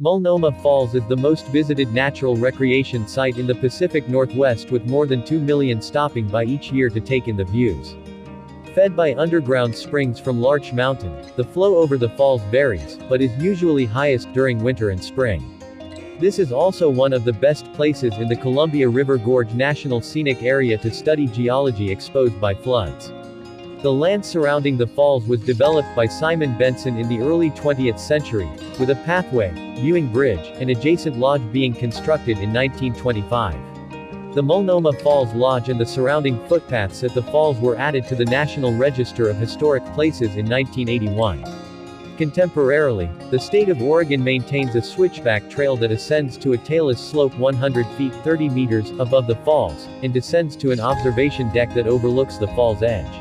Multnomah Falls is the most visited natural recreation site in the Pacific Northwest, with more than 2 million stopping by each year to take in the views. Fed by underground springs from Larch Mountain, the flow over the falls varies, but is usually highest during winter and spring. This is also one of the best places in the Columbia River Gorge National Scenic Area to study geology exposed by floods. The land surrounding the falls was developed by Simon Benson in the early 20th century, with a pathway, viewing bridge, and adjacent lodge being constructed in 1925. The Multnomah Falls Lodge and the surrounding footpaths at the falls were added to the National Register of Historic Places in 1981. Contemporarily, the state of Oregon maintains a switchback trail that ascends to a tailless slope 100 feet 30 meters above the falls, and descends to an observation deck that overlooks the fall's edge.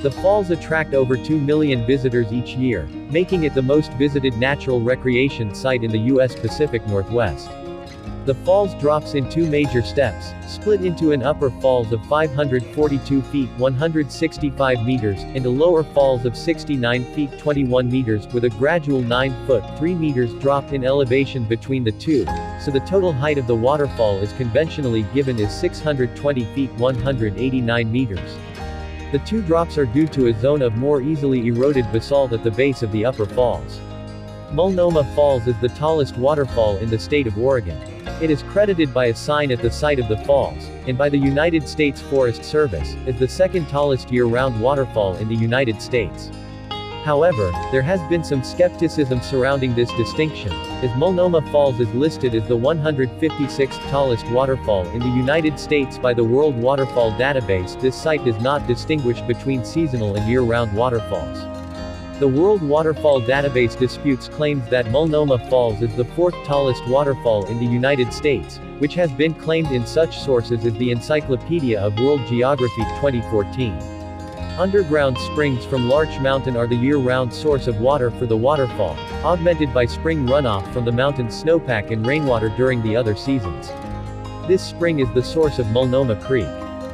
The falls attract over 2 million visitors each year, making it the most visited natural recreation site in the U.S. Pacific Northwest. The falls drops in two major steps, split into an upper falls of 542 feet 165 meters, and a lower falls of 69 feet 21 meters, with a gradual 9 foot 3 meters drop in elevation between the two, so the total height of the waterfall is conventionally given as 620 feet 189 meters. The two drops are due to a zone of more easily eroded basalt at the base of the upper falls. Multnomah Falls is the tallest waterfall in the state of Oregon. It is credited by a sign at the site of the falls, and by the United States Forest Service, as the second tallest year-round waterfall in the United States. However, there has been some skepticism surrounding this distinction, as Multnomah Falls is listed as the 156th tallest waterfall in the United States by the World Waterfall Database. This site does not distinguish between seasonal and year-round waterfalls. The World Waterfall Database disputes claims that Multnomah Falls is the fourth tallest waterfall in the United States, which has been claimed in such sources as the Encyclopedia of World Geography 2014. Underground springs from Larch Mountain are the year-round source of water for the waterfall, augmented by spring runoff from the mountain's snowpack and rainwater during the other seasons. This spring is the source of Multnomah Creek.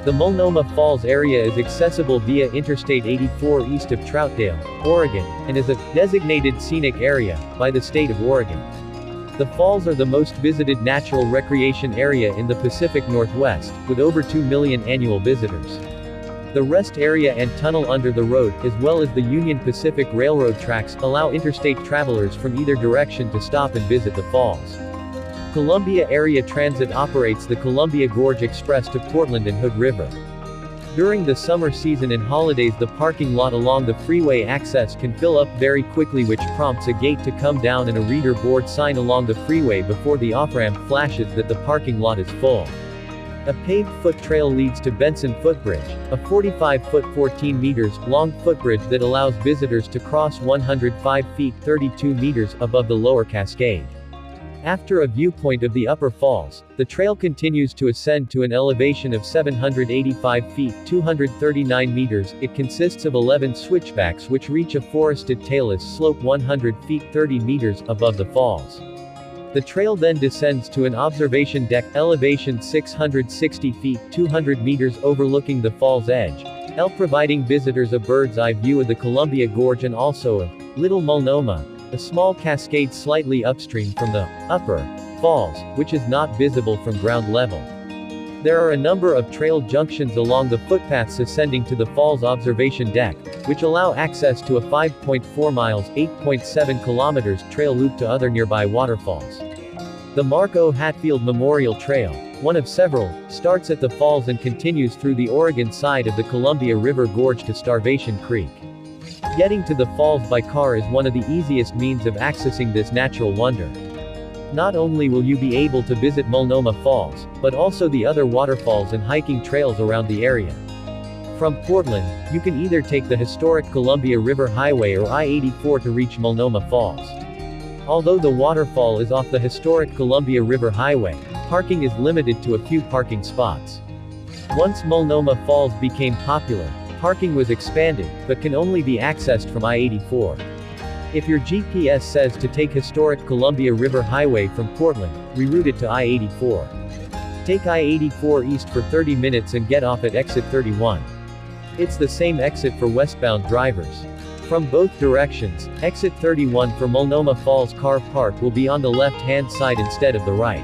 The Multnomah Falls area is accessible via Interstate 84 east of Troutdale, Oregon, and is a designated scenic area by the state of Oregon. The falls are the most visited natural recreation area in the Pacific Northwest, with over 2 million annual visitors. The rest area and tunnel under the road, as well as the Union Pacific Railroad tracks, allow interstate travelers from either direction to stop and visit the falls. Columbia Area Transit operates the Columbia Gorge Express to Portland and Hood River. During the summer season and holidays, the parking lot along the freeway access can fill up very quickly, which prompts a gate to come down and a reader board sign along the freeway before the off-ramp flashes that the parking lot is full. A paved foot trail leads to Benson Footbridge, a 45-foot 14 meters long footbridge that allows visitors to cross 105 feet 32 meters above the lower cascade. After a viewpoint of the upper falls, the trail continues to ascend to an elevation of 785 feet 239 meters. It consists of 11 switchbacks which reach a forested tailless slope 100 feet 30 meters above the falls. The trail then descends to an observation deck, elevation 660 feet 200 meters overlooking the fall's edge, providing visitors a bird's-eye view of the Columbia Gorge and also of Little Multnomah, a small cascade slightly upstream from the upper falls, which is not visible from ground level. There are a number of trail junctions along the footpaths ascending to the falls observation deck, which allow access to a 5.4 miles (8.7 kilometers) trail loop to other nearby waterfalls. The Mark O. Hatfield Memorial Trail, one of several, starts at the falls and continues through the Oregon side of the Columbia River Gorge to Starvation Creek. Getting to the falls by car is one of the easiest means of accessing this natural wonder. Not only will you be able to visit Multnomah Falls, but also the other waterfalls and hiking trails around the area. From Portland, you can either take the historic Columbia River Highway or I-84 to reach Multnomah Falls. Although the waterfall is off the historic Columbia River Highway, parking is limited to a few parking spots. Once Multnomah Falls became popular, parking was expanded, but can only be accessed from I-84. If your GPS says to take historic Columbia River Highway from Portland, reroute it to I-84. Take I-84 east for 30 minutes and get off at exit 31. It's the same exit for westbound drivers. From both directions, exit 31 for Multnomah Falls Car Park will be on the left-hand side instead of the right.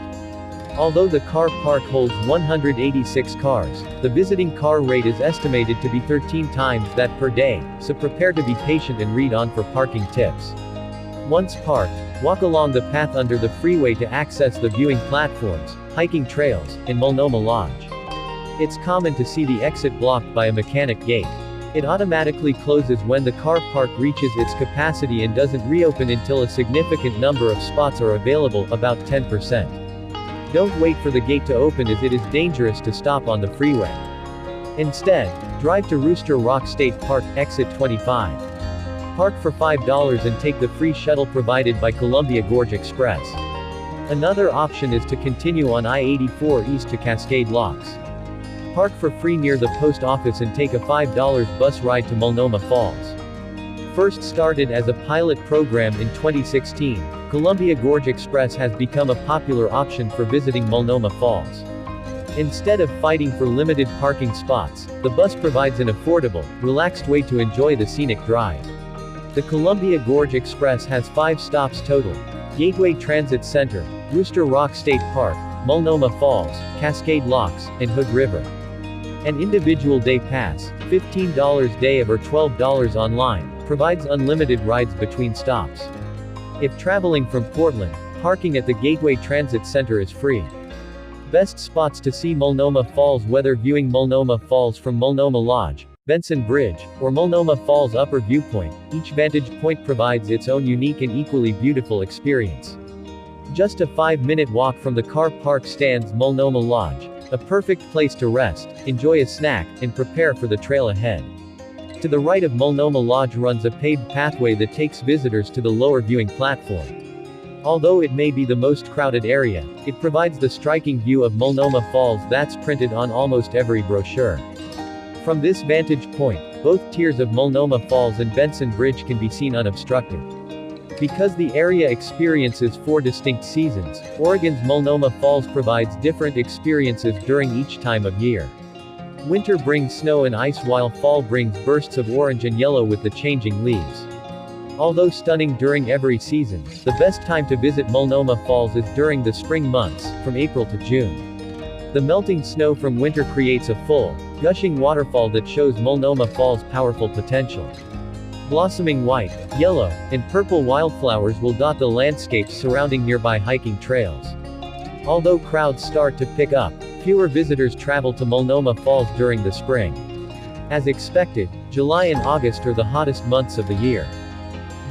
Although the car park holds 186 cars, the visiting car rate is estimated to be 13 times that per day, so prepare to be patient and read on for parking tips. Once parked, walk along the path under the freeway to access the viewing platforms, hiking trails, and Multnomah Lodge. It's common to see the exit blocked by a mechanic gate. It automatically closes when the car park reaches its capacity and doesn't reopen until a significant number of spots are available, about 10%. Don't wait for the gate to open as it is dangerous to stop on the freeway. Instead, drive to Rooster Rock State Park, exit 25. Park for $5 and take the free shuttle provided by Columbia Gorge Express. Another option is to continue on I-84 east to Cascade Locks. Park for free near the post office and take a $5 bus ride to Multnomah Falls. First started as a pilot program in 2016, Columbia Gorge Express has become a popular option for visiting Multnomah Falls. Instead of fighting for limited parking spots, the bus provides an affordable, relaxed way to enjoy the scenic drive. The Columbia Gorge Express has 5 stops total: Gateway Transit Center, Rooster Rock State Park, Multnomah Falls, Cascade Locks, and Hood River. An individual day pass, $15 day of or $12 online, provides unlimited rides between stops. If traveling from Portland, parking at the Gateway Transit Center is free. Best spots to see Multnomah Falls: whether viewing Multnomah Falls from Multnomah Lodge, Benson Bridge, or Multnomah Falls Upper Viewpoint, each vantage point provides its own unique and equally beautiful experience. Just a 5-minute walk from the car park stands Multnomah Lodge, a perfect place to rest, enjoy a snack, and prepare for the trail ahead. To the right of Multnomah Lodge runs a paved pathway that takes visitors to the lower viewing platform. Although it may be the most crowded area, it provides the striking view of Multnomah Falls that's printed on almost every brochure. From this vantage point, both tiers of Multnomah Falls and Benson Bridge can be seen unobstructed. Because the area experiences 4 distinct seasons, Oregon's Multnomah Falls provides different experiences during each time of year. Winter brings snow and ice while fall brings bursts of orange and yellow with the changing leaves. Although stunning during every season, the best time to visit Multnomah Falls is during the spring months, from April to June. The melting snow from winter creates a full, gushing waterfall that shows Multnomah Falls' powerful potential. Blossoming white, yellow, and purple wildflowers will dot the landscapes surrounding nearby hiking trails. Although crowds start to pick up, fewer visitors travel to Multnomah Falls during the spring. As expected, July and August are the hottest months of the year.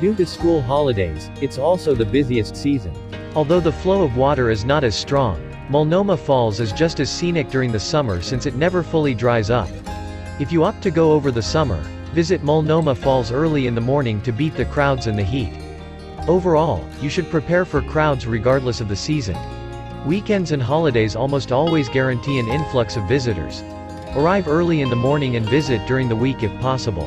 Due to school holidays, it's also the busiest season. Although the flow of water is not as strong, Multnomah Falls is just as scenic during the summer since it never fully dries up. If you opt to go over the summer, visit Multnomah Falls early in the morning to beat the crowds and the heat. Overall, you should prepare for crowds regardless of the season. Weekends and holidays almost always guarantee an influx of visitors. Arrive early in the morning and visit during the week if possible.